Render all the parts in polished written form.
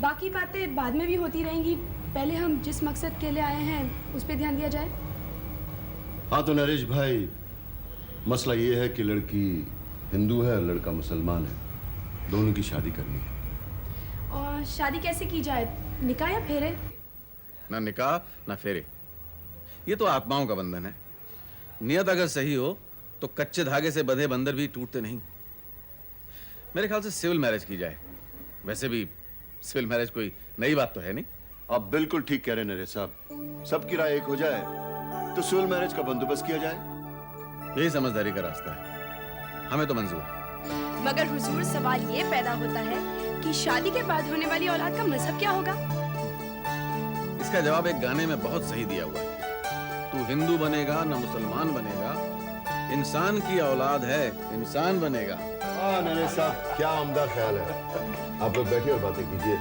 बाकी बातें बाद में भी होती रहेंगी, पहले हम जिस मकसद के लिए आए हैं उस पर ध्यान दिया जाए। हाँ तो नरेश भाई, मसला ये है कि लड़की हिंदू है, लड़का मुसलमान है, दोनों की शादी करनी है। और शादी कैसे की जाए, निकाह या फेरे? ना निकाह ना फेरे, ये तो आत्माओं का बंधन है। नियत अगर सही हो तो कच्चे धागे से बंधे बंदर भी टूटते नहीं। मेरे ख्याल से सिविल मैरिज की जाए। वैसे भी सिविल मैरिज कोई नई बात तो है नहीं। आप बिल्कुल ठीक कह रहे हैं नरेश साहब, सबकी राय एक हो जाए तो सिविल मैरिज का बंदोबस्त किया जाए। यही समझदारी का रास्ता है, हमें तो मंजूर है। मगर हुजूर, सवाल ये पैदा होता है कि शादी के बाद होने वाली औलाद का मजहब क्या होगा? इसका जवाब एक गाने में बहुत सही दिया हुआ है। तू हिंदू बनेगा ना मुसलमान बनेगा, इंसान की औलाद है इंसान बनेगा। हाँ नरेश साहब, क्या उम्दा ख्याल है। आप लोग बैठिए और बातें कीजिए।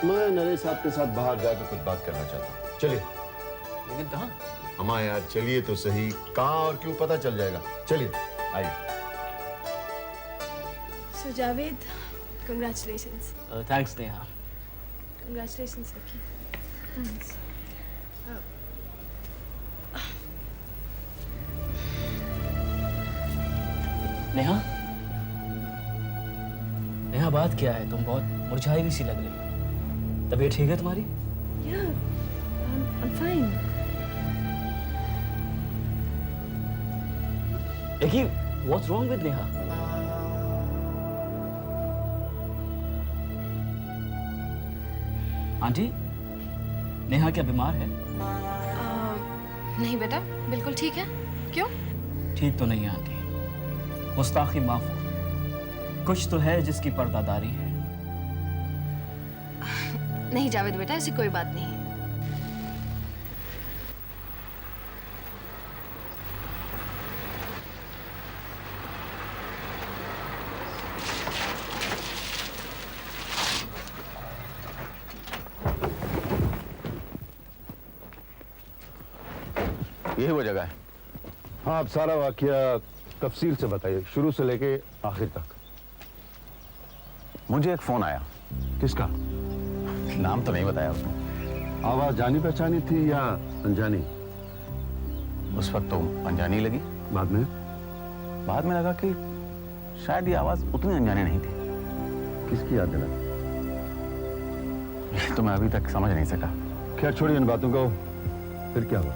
मैं नरेश साहब के साथ बाहर जाकर कुछ बात करना चाहता हूँ। चलिए। लेकिन कहाँ? हमारे यार चलिए तो सही, कहाँ और क्यों पता चल जाएगा। चलिए आइए। So Javed, congratulations. Thanks Neha. Congratulations Vicky. Thanks. Neha, Neha बात क्या है? तुम बहुत मुरझाई हुई सी लग रही हो। तबीयत ठीक है तुम्हारी? Yeah, I'm fine. Vicky, what's wrong with Neha? Aunty, Neha क्या बीमार है? नहीं बेटा, बिल्कुल ठीक है। क्यों? ठीक तो नहीं है आंटी, गुस्ताखी माफ हो। कुछ तो है जिसकी पर्दादारी है। नहीं जावेद बेटा, ऐसी कोई बात नहीं है। यही वो जगह है। हाँ, आप सारा वाकया तफसील से बताइए, शुरू से लेके आखिर तक। मुझे एक फोन आया। किसका? नाम तो नहीं बताया उसने। आवाज जानी पहचानी थी या अनजानी? उस वक्त तो अनजानी लगी, बाद में लगा कि शायद ये आवाज उतनी अनजानी नहीं थी। किसकी याद दिला? तो मैं अभी तक समझ नहीं सका। खैर छोड़िए इन बातों को, फिर क्या हुआ?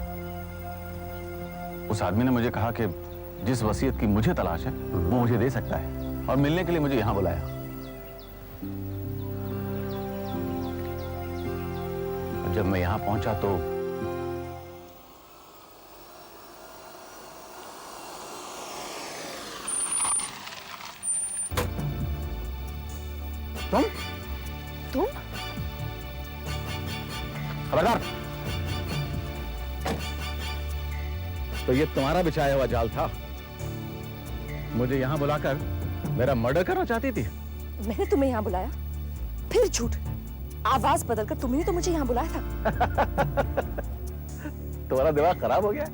उस आदमी ने मुझे कहा कि जिस वसीयत की मुझे तलाश है वो मुझे दे सकता है, और मिलने के लिए मुझे यहां बुलाया। जब मैं यहां पहुंचा तो तुम? खबरदार! तो ये तुम्हारा बिछाया हुआ जाल था? मुझे यहां बुलाकर मेरा मर्डर करना चाहती थी? मैंने तुम्हें यहाँ बुलाया, फिर झूठ। आवाज बदलकर तुमने तो मुझे यहाँ बुलाया था। तुम्हारा दिमाग खराब हो गया?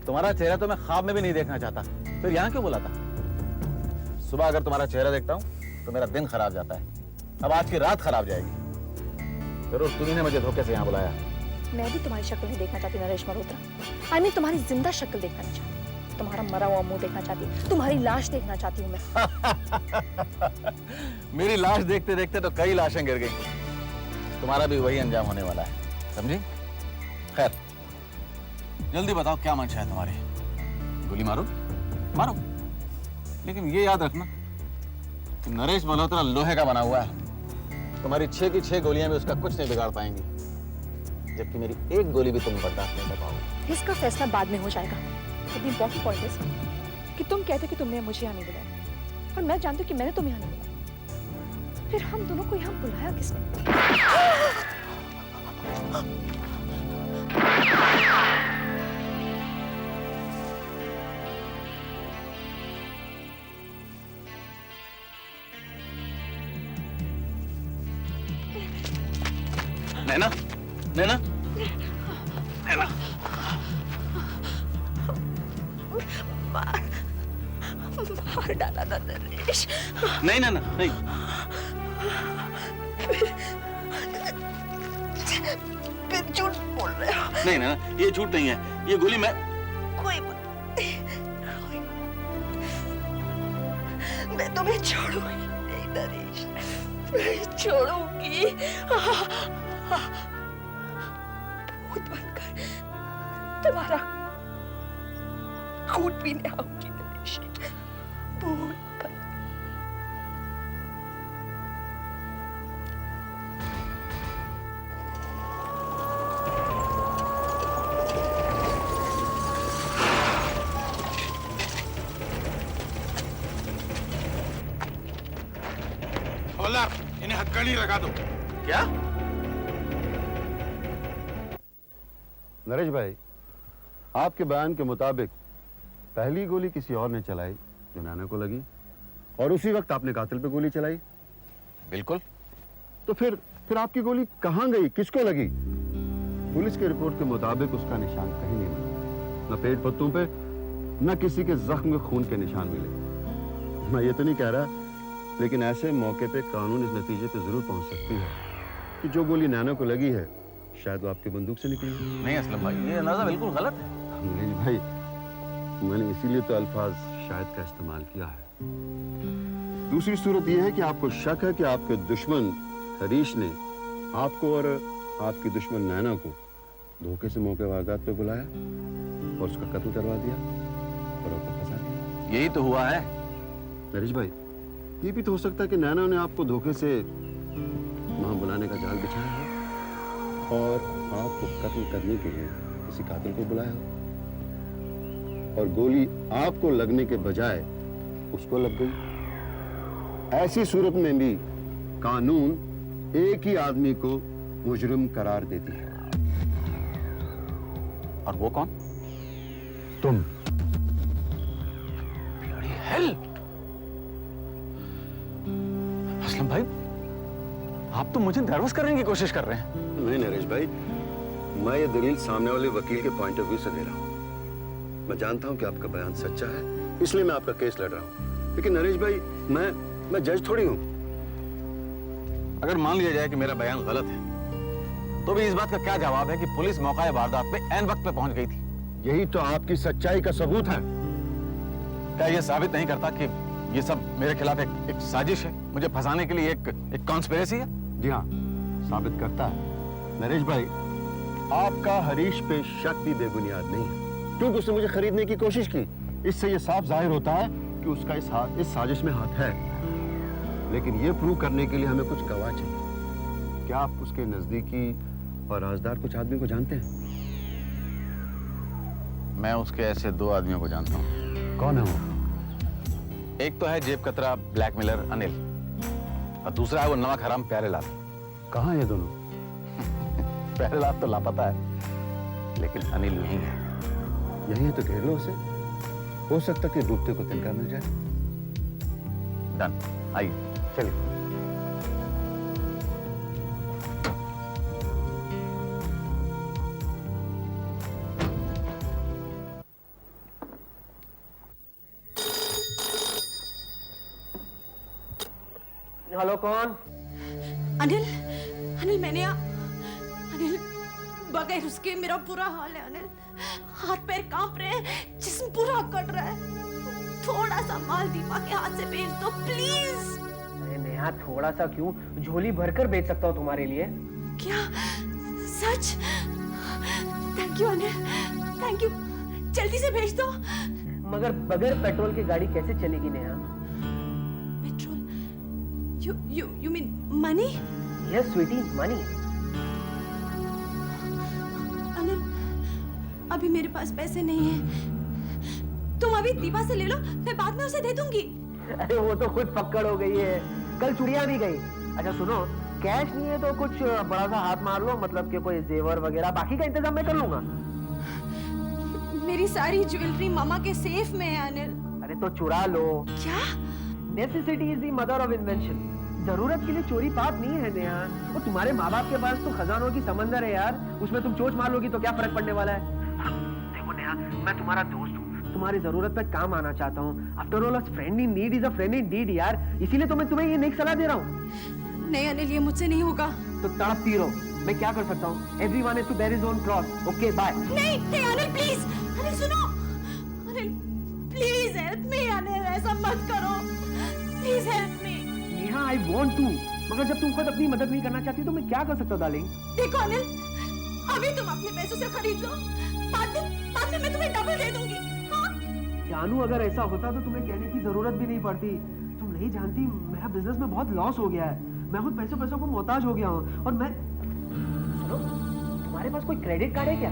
तुम्हारा चेहरा तो मैं ख्वाब में भी नहीं देखना चाहता, फिर यहाँ क्यों बुलाता? सुबह अगर तुम्हारा चेहरा देखता हूँ तो मेरा दिन खराब जाता है। अब आज की रात खराब जाएगी। जरूर तुम्ही ने मुझे धोखे से यहाँ बुलाया। मैं भी तुम्हारी शक्ल नहीं देखना चाहती नरेश मल्होत्रा। I mean, तुम्हारी जिंदा शक्ल देखना नहीं चाहती, तुम्हारा मरा हुआ मुंह देखना चाहती, तुम्हारी लाश देखना चाहती हूँ मैं। मेरी लाश देखते देखते तो कई लाशें गिर गई। तुम्हारा भी वही अंजाम होने वाला है, समझी? खैर, जल्दी बताओ क्या मंशा है तुम्हारी? गोली मारो? मारो, लेकिन ये याद रखना कि नरेश मल्होत्रा लोहे का बना हुआ है। तुम्हारी 6 की 6 गोलियां भी उसका कुछ नहीं बिगाड़ पाएंगी, जबकि मेरी एक गोली भी तुम बर्दाश्त नहीं कर पाओगे। इसका फैसला बाद में हो जाएगा। The important point is कि तुम कहते कि तुमने मुझे यहाँ नहीं बुलाया, और मैं जानती हूँ कि मैंने तुम्हें यहाँ नहीं बुलाया। फिर हम दोनों को यहाँ बुलाया किसने? नैना, नैना, नैना। मार डाला था नरेश। नहीं नैना, नहीं। झूठ बोल रहे हो। नहीं ना, ये झूठ नहीं है, ये गोली मैं कोई बात नहीं, मैं तुम्हें छोड़ूंगी नहीं नरेश, मैं छोड़ूंगी। भूत बनकर तुम्हारा खून पीने आऊंगी नरेश, भूत बन। हवलदार, इन्हें हथकड़ी लगा दो। क्या? नरेश भाई, आपके बयान के मुताबिक पहली गोली किसी और ने चलाई जो नैना को लगी, और उसी वक्त आपने कातिल पे गोली चलाई। बिल्कुल। तो फिर आपकी गोली कहाँ गई, किसको लगी? पुलिस की रिपोर्ट के मुताबिक उसका निशान कहीं नहीं मिला, न पेट पत्तों पे, न किसी के जख्म में खून के निशान मिले। मैं ये तो नहीं कह रहा, लेकिन ऐसे मौके पे कानून इस नतीजे पे जरूर पहुंच सकती है कि जो गोली नैना को लगी है शायद वो आपकी बंदूक से निकली है। नहीं असलम भाई, ये अंदाजा बिल्कुल गलत है। नहीं भाई, मैंने इसीलिए तो अल्फाज शायद का इस्तेमाल किया है। दूसरी सूरत यह है कि आपको शक है कि आपके दुश्मन हरीश ने आपको और आपकी दुश्मन नैना को धोखे से मौके वारदात पे बुलाया और उसका कत्ल करवा दिया और आपको फंसा दिया। यही तो हुआ है। नरेश भाई, ये भी तो हो सकता है कि नैना ने आपको धोखे से वहां बुलाने का जाल बिछाया है और आपको कत्ल करने के लिए किसी कातिल को बुलाया हो, और गोली आपको लगने के बजाय उसको लग गई। ऐसी सूरत में भी कानून एक ही आदमी को मुजरिम करार देती है। और वो कौन? तुम। Bloody hell! असलम भाई, आप तो मुझे नर्वस करने की कोशिश कर रहे हैं। नहीं नरेश भाई, मैं ये दलील सामने वाले वकील के पॉइंट ऑफ व्यू से दे रहा हूँ। मैं जानता हूँ कि आपका बयान सच्चा है, इसलिए मैं आपका केस लड़ रहा हूँ। लेकिन नरेश भाई, मैं जज थोड़ी हूँ। अगर मान लिया जाए कि मेरा बयान गलत है, तो भी इस बात का क्या जवाब है कि पुलिस मौका वारदात पे ऐन वक्त पे पहुंच गई थी? यही तो आपकी सच्चाई का सबूत है। क्या ये साबित नहीं करता कि ये सब मेरे खिलाफ एक साजिश है, मुझे फंसाने के लिए एक कॉन्स्पिरेसी है? जी हाँ, साबित करता है। नरेश भाई, आपका हरीश पे शक भी बेबुनियाद नहीं है, क्योंकि उसने मुझे खरीदने की कोशिश की। इससे ये साफ जाहिर होता है कि उसका इस साजिश में हाथ है। लेकिन ये प्रूव करने के लिए हमें कुछ गवाह चाहिए। क्या आप उसके नजदीकी और राजदार कुछ आदमी को जानते हैं? मैं उसके ऐसे दो आदमियों को जानता हूँ। कौन है वो? एक तो है जेब कतरा ब्लैकमेलर अनिल, और दूसरा है वो नमक हराम प्यारेलाल। कहाँ है ये दोनों? प्यारेलाल तो लापता है, लेकिन अनिल यही है। यही है तो घेर लो उसे। हो सकता कि डूबते को तिनका मिल जाए। डन, आइए चलिए। हेलो, कौन? अनिल, अनिल अनिल, बगैर उसके मेरा बुरा हाल है अनिल। हाथ पैर कांप रहे हैं, जिस्म पूरा कट रहा है। थोड़ा सा माल दीपा के हाथ से भेज दो प्लीज। अरे नेहा, थोड़ा सा क्यों, झोली भरकर बेच सकता हूँ तुम्हारे लिए। क्या? सच? Thank you Anil, thank you. जल्दी से भेज दो। मगर बगैर पेट्रोल की गाड़ी कैसे चलेगी Neha? Petrol? You mean money? Yes sweetie, money. Anil, अभी मेरे पास पैसे नहीं हैं। तुम अभी दीपा से ले लो, मैं बाद में उसे दे दूंगी। अरे वो तो खुद पकड़ हो गई है, कल चुड़िया भी गई। अच्छा सुनो, कैश नहीं है तो कुछ बड़ा सा हाथ मार लो, मतलब कि कोई जेवर वगैरह, बाकी का इंतजाम मैं कर लूंगा। मेरी सारी ज्वेलरी मामा के सेफ में है अनिल। अरे तो चुरा लो। क्या? Necessity is the mother of invention. जरूरत के लिए चोरी पाप नहीं है नेहा। और तुम्हारे माँ बाप के पास तो खजानों की समंदर है यार, उसमें तुम चोट मार लोगी तो क्या फर्क पड़ने वाला है? देखो नेहा, मैं तुम्हारा दोस्त हूँ, तुम्हारी जरूरत पे काम आना चाहता हूँ। After all, friend in need is a friend in deed यार, इसीलिए तो मैं तुम्हें ये नेक सलाह दे रहा हूँ। नहीं अनिल, ये मुझसे नहीं होगा। तो तड़पती रहो, मैं क्या कर सकता हूँ? Everyone has to bear his own cross. Okay, bye. नहीं नहीं अनिल प्लीज, अनिल सुनो, Anil please help me Anil, ऐसा मत करो, please help me. Neha, I want to. मगर जब तुम खुद अपनी मदद नहीं करना चाहती तो मैं क्या कर सकता हूँ डार्लिंग? देखो अनिल, अभी तुम अपने पैसों से खरीद लो, बाद में मैं तुम्हें डबल दे दूंगी। हाँ? जानू, अगर ऐसा होता तो तुम्हें कहने की जरूरत भी नहीं पड़ती। तुम नहीं जानती, मेरा बिजनेस में बहुत लॉस हो गया है। मैं खुद पैसों को मोहताज हो गया हूँ। और मैं, सुनो, तुम्हारे पास कोई क्रेडिट कार्ड है क्या?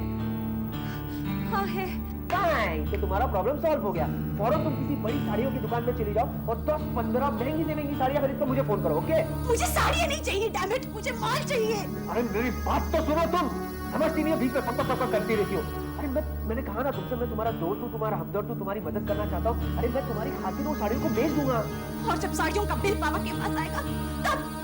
हाँ है। कि तुम्हारा प्रॉब्लम सॉल्व हो गया। फौरन तुम किसी बड़ी साड़ियों की दुकान में चली जाओ और 10-15 महंगी से महंगी साड़ियां खरीद कर मुझे फोन करो, ओके? मुझे साड़ियाँ नहीं चाहिए, डैम इट, मुझे माल चाहिए। अरे मेरी बात तो सुनो, तुम समझती नहीं हो, बीच में पक्का करती रहती हो। अरे मैंने कहा ना तुमसे, मैं तुम्हारा दोस्त हूँ, तुम्हारा हमदर्द हूँ, तुम्हारी मदद करना चाहता हूँ। अरे मैं तुम्हारी खातिर वो साड़ियों को बेच दूंगा। और जब साड़ियों का बिल पापा के पास आएगा,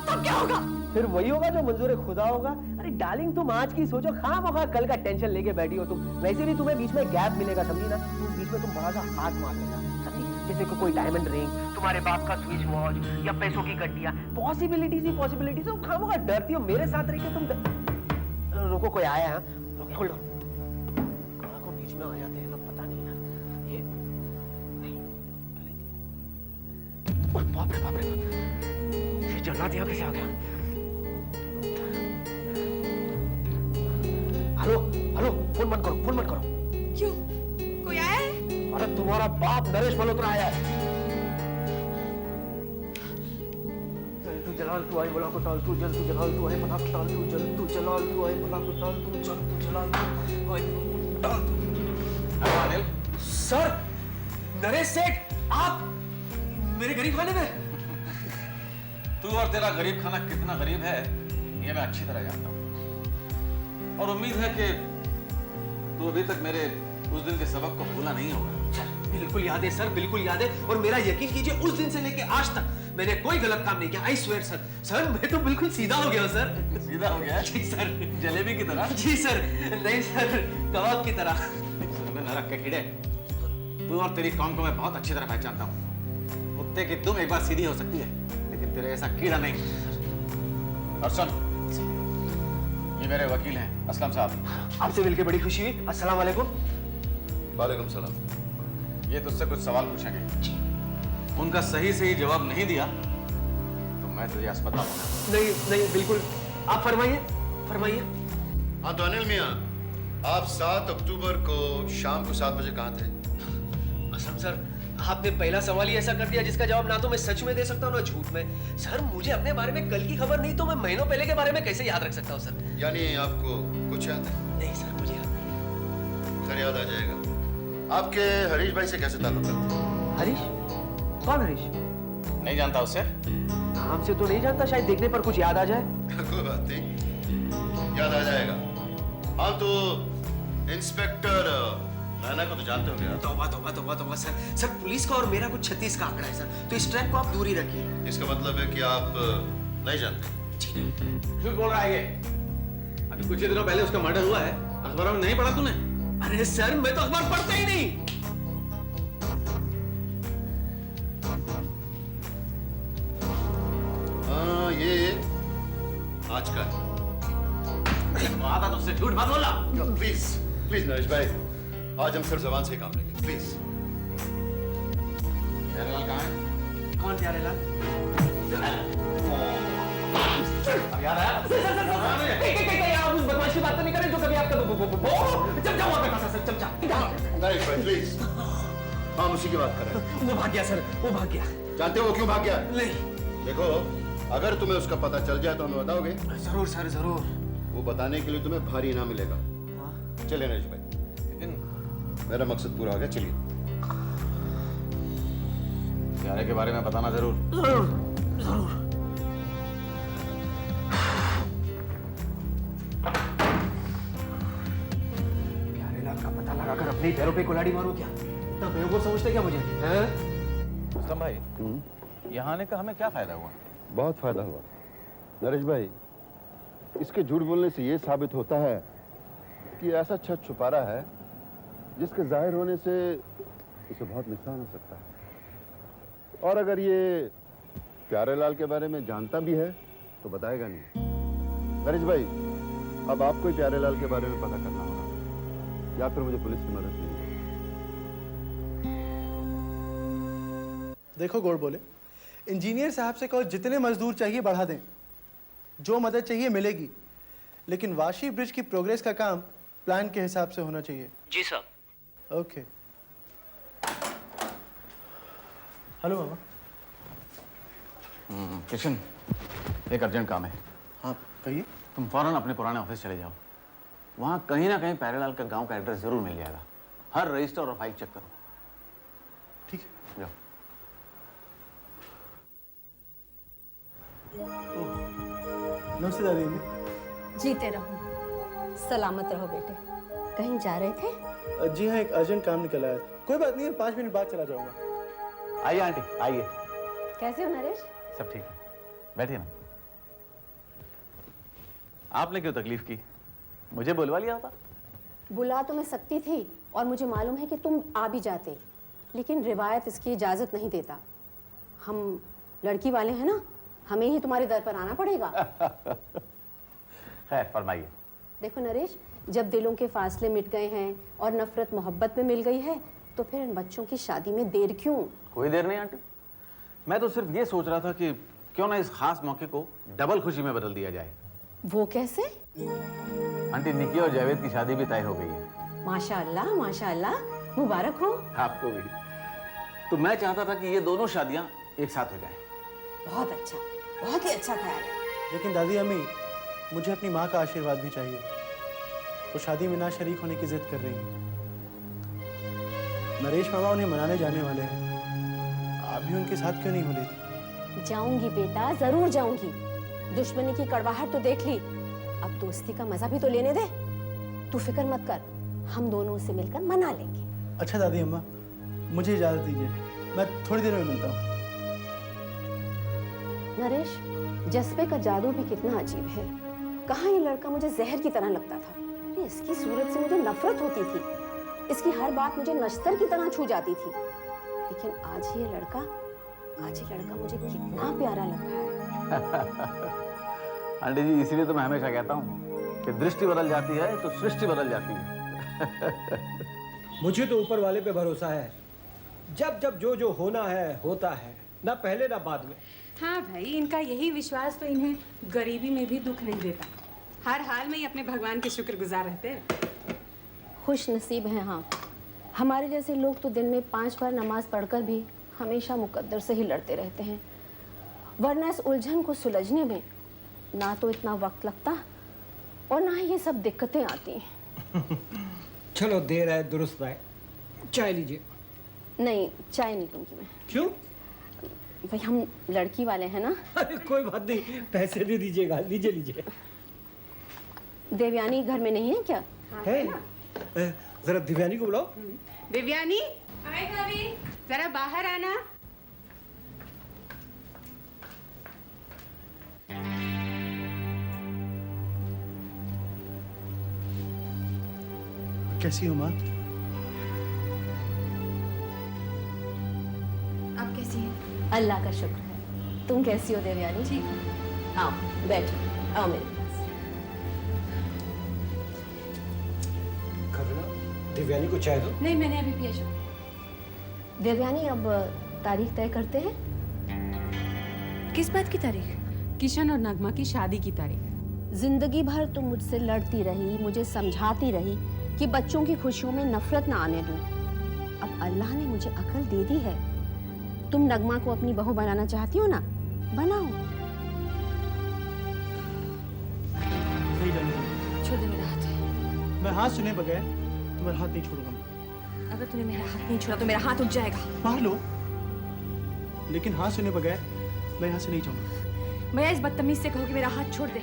तब क्या होगा? फिर वही होगा जो मंजूर खुदा होगा। अरे डार्लिंग, तुम आज की सोचो, खामखा कल का टेंशन लेके बैठी हो तुम। वैसे भी तुम्हें बीच में गैप मिलेगा, समझी ना? तुम बीच में तुम बड़ा सा हाथ मार लेना, समझी? जैसे कि कोई डायमंड रिंग, तुम्हारे बाप का स्विच वॉच या पैसों की गड्डियां, पॉसिबिलिटीज ही पॉसिबिलिटीज। तुम खामखा डरती हो, मेरे साथ रह के तुम रुको, कोई आया है? होल्ड ऑन, कहाँ को बीच में आ जाते हैं लोग, पता नहीं यार। ये नहीं, बाप रे बाप रे, ये जन्नत यहाँ कैसे आ गया? हेलो हेलो, फोन मत करो। क्यों, कोई आया है? अरे तुम्हारा बाप नरेश मल्होत्रा आया है। जल तू जलाल तू आए बला को टाल, तू जल तू जलाल तू आए बला को टाल, तू जल तू जलाल तू आए बला को टाल, तू जल तू जलाल तू आए टाल। हेलो अनिल। सर, नरेश सेठ, आप मेरे गरीब खाने में? तू और तेरा गरीब खाना कितना गरीब है ये मैं अच्छी तरह जानता हूँ, और उम्मीद है कि तू अभी तक मेरे उस दिन के सबक को भूला नहीं होगा। सर बिल्कुल याद है सर, बिल्कुल याद है। और मेरा यकीन कीजिए, उस दिन से लेके आज तक मैंने कोई गलत काम नहीं किया। I swear sir. सर मैं तो बिल्कुल सीधा हो गया सर। सीधा हो गया? जी सर। जलेबी की तरह? जी सर। नहीं सर, कबाब की तरह। नरक के कीड़े, तू और तेरी कौम को मैं बहुत अच्छी तरह पहचानता हूँ। कुत्ते की दुम एक बार सीधी हो सकती है, लेकिन तेरे ऐसा कीड़ा नहीं। और सुन, ये मेरे वकील हैं, असलम साहब। आपसे मिलकर बड़ी खुशी हुई। अस्सलाम वालेकुम। वालेकुम सलाम। ये तुझसे कुछ सवाल पूछेंगे, उनका सही जवाब नहीं दिया तो मैं तुझे अस्पताल नहीं बिल्कुल, आप फरमाइए। हाँ तो अनिल मियाँ, आप 7 अक्टूबर को शाम को 7 बजे कहाँ थे? असम सर, आपने पहला सवाल ही ऐसा कर दिया जिसका जवाब ना तो मैं सच में दे सकता हूँ ना झूठ में। सर मुझे अपने बारे में कल की खबर नहीं तो मैं महीनों पहले के बारे में कैसे याद रख सकता हूँ सर? यानी आपको कुछ याद है? नहीं सर, मुझे याद नहीं। खैर, याद आ जाएगा। आपके हरीश भाई से कैसे ताल्लुक है? हरीश? कौन हरीश? नहीं जानता उससे? नाम से तो नहीं जानता, शायद देखने पर कुछ याद आ जाए। कोई बात नहीं, याद आ जाएगा। हाँ तो इंस्पेक्टर राणा को तो जानते हो क्या? तौबा सर, पुलिस का और मेरा कुछ 36 का आंकड़ा है सर, तो इस ट्रैक को आप दूर ही रखिए। इसका मतलब है कि आप नहीं जानते? जी नहीं। झूठ बोल रहा है ये। अभी कुछ ही दिनों पहले उसका मर्डर हुआ है, अखबारों में नहीं पढ़ा तूने? अरे सर, मैं तो अखबार पढ़ता ही नहीं। हाँ, ये आज का है। आधा तुझसे झूठ मत बोला। प्लीज नरेश भाई, आज हम सिर्फ जबान से ही काम लेंगे, प्लीज। प्यारेलाल कहाँ है? कौन प्यारेलाल? अब याद आया? आप उस बदमाश की बात तो नहीं करें जो कभी आपका चमचा हुआ करता था सर, चमचा। नरेश भाई प्लीज, हम उसी की बात कर रहे हैं। वो भाग गया सर, वो भाग गया। जानते हो वो क्यों भाग गया? नहीं। देखो, अगर तुम्हें उसका पता चल जाए तो हमें बताओगे? जरूर सर, जरूर। वो बताने के लिए तुम्हें भारी इनाम मिलेगा। चलिए नरेश भाई, लेकिन मेरा मकसद पूरा हो गया, चलिए। प्यारे के बारे में बताना जरूर। जरूर। प्यारेलाल का पता लगाकर अपने पैरों पे कुल्हाड़ी मारूं क्या? इतना बेवकूफ समझते क्या मुझे? हैं? असलम भाई, यहाँ आने का हमें क्या फायदा हुआ? बहुत फायदा हुआ नरेश भाई। इसके झूठ बोलने से ये साबित होता है कि ऐसा छत छुपा रहा है जिसके जाहिर होने से इसे बहुत नुकसान हो सकता है। और अगर ये प्यारेलाल के बारे में जानता भी है तो बताएगा नहीं। नरेश भाई, अब आपको ही प्यारेलाल के बारे में पता करना होगा, या फिर मुझे पुलिस की मदद लेनी होगी। देखो गोड़ बोले, इंजीनियर साहब से कहो जितने मजदूर चाहिए बढ़ा दें, जो मदद चाहिए मिलेगी, लेकिन वाशी ब्रिज की प्रोग्रेस का काम प्लान के हिसाब से होना चाहिए। जी साहब। ओके। हेलो मामा। किशन, एक अर्जेंट काम है। हाँ कहिए। तुम फौरन अपने पुराने ऑफिस चले जाओ। वहां कहीं ना कहीं प्यारेलाल का गांव का एड्रेस जरूर मिल जाएगा। हर रजिस्टर और फाइल चेक करो। ठीक है। जाओ। नमस्ते दादी अम्मी। जीते रहो, सलामत रहो बेटे। कहीं जा रहे थे? जी हाँ, एक अर्जेंट काम निकल आया था। कोई बात नहीं है, 5 मिनट बाद चला जाऊंगा। आइए आंटी, आइए। कैसे हो नरेश? सब ठीक है, बैठिए ना। आपने क्यों तकलीफ की? मुझे बुलवा लिया होता। बुला तो मैं सकती थी और मुझे मालूम है कि तुम आ भी जाते, लेकिन रिवायत इसकी इजाजत नहीं देता। हम लड़की वाले हैं ना, हमें ही तुम्हारे दर पर आना पड़ेगा। खैर फरमाइए। देखो नरेश, जब दिलों के फासले मिट गए हैं और नफरत मोहब्बत में मिल गई है, तो फिर इन बच्चों की शादी में देर क्यों? कोई देर नहीं आंटी, मैं तो सिर्फ ये सोच रहा था कि क्यों ना इस खास मौके को डबल खुशी में बदल दिया जाए। वो कैसे? आंटी, निकी और जावेद की शादी भी तय हो गई है। माशाअल्लाह माशाअल्लाह, मुबारक हो। आपको भी। तो मैं चाहता था कि ये दोनों शादियां एक साथ हो जाएं। बहुत अच्छा, बहुत ही अच्छा ख्याल है। लेकिन दादी अम्मी, मुझे अपनी माँ का आशीर्वाद भी चाहिए। वो शादी में ना शरीक होने की जिद कर रही है। नरेश मामा उन्हें मनाने जाने वाले हैं। आप भी उनके साथ क्यों नहीं हो लेती? जाऊंगी बेटा, जरूर जाऊंगी। दुश्मनी की कड़वाहट तो देख ली, अब दोस्ती का मजा भी तो लेने दे। तू फिक्र मत कर, हम दोनों उसे मिलकर मना लेंगे। अच्छा दादी अम्मा, मुझे इजाजत दीजिए, मैं थोड़ी देर में मिलता हूँ। नरेश, जज्बे का जादू भी कितना अजीब है। कहाँ ये लड़का मुझे जहर की तरह लगता था। इसकी सूरत से मुझे नफरत होती थी, इसकी हर बात मुझे नश्तर की तरह छू जाती थी। लेकिन आज ये लड़का मुझे कितना प्यारा लग रहा है। आंटी जी, इसीलिए तो मैं हमेशा कहता हूँ कि दृष्टि बदल जाती है तो सृष्टि बदल जाती है। मुझे तो ऊपर वाले पे भरोसा है। जब जब जो जो होना है होता है, ना पहले ना बाद में। हाँ भाई, इनका यही विश्वास तो इन्हें गरीबी में भी दुख नहीं देता। हर हाल में ही अपने भगवान के शुक्रगुजार रहते हैं। खुश नसीब हैं हाँ। हमारे जैसे लोग तो दिन में 5 बार नमाज पढ़कर भी हमेशा मुकद्दर से ही लड़ते रहते हैं, वरना इस उलझन को सुलझने में ना तो इतना वक्त लगता और ना ही ये सब दिक्कतें आती। चलो, देर है दुरुस्त है। चाय लीजिए। नहीं, चाय नहीं लूंगी मैं। क्यों? भाई हम लड़की वाले हैं ना। अरे कोई बात नहीं, पैसे दे दीजिएगा। लीजिए लीजिए। देवयानी घर में नहीं है क्या? है? जरा दिव्यानी को बुलाओ। दिव्यानी, हाय भाभी, जरा बाहर आना। कैसी हो माँ? आप कैसी हैं? अल्लाह का शुक्र है। तुम कैसी हो देवयानी? ठीक है। आओ बैठो, आओ मेरे पास। दिव्यानी को चाय दो। नहीं, मैंने अभी पिया। देवयानी, अब तारीख तय करते हैं। किस बात की तारीख? किशन और नगमा की शादी की तारीख। जिंदगी भर तुम मुझसे लड़ती रही, मुझे समझाती रही कि बच्चों की खुशियों में नफरत ना आने दूं। अब अल्लाह ने मुझे अकल दे दी है। तुम नगमा को अपनी बहू बनाना चाहती हो ना, बनाओ। नहीं जाने दूंगा। छोड़ दे मेरा हाथ। मैं हाथ सुने बगैर तुम्हारा हाथ नहीं छोड़ूंगा। अगर तूने मेरा हाथ नहीं छोड़ा तो मेरा हाथ उठ जाएगा। मार लो, लेकिन हाथ सुने बगैर मैं यहाँ से नहीं जाऊंगा। मैं इस बदतमीज से कहो कि मेरा हाथ छोड़ दे।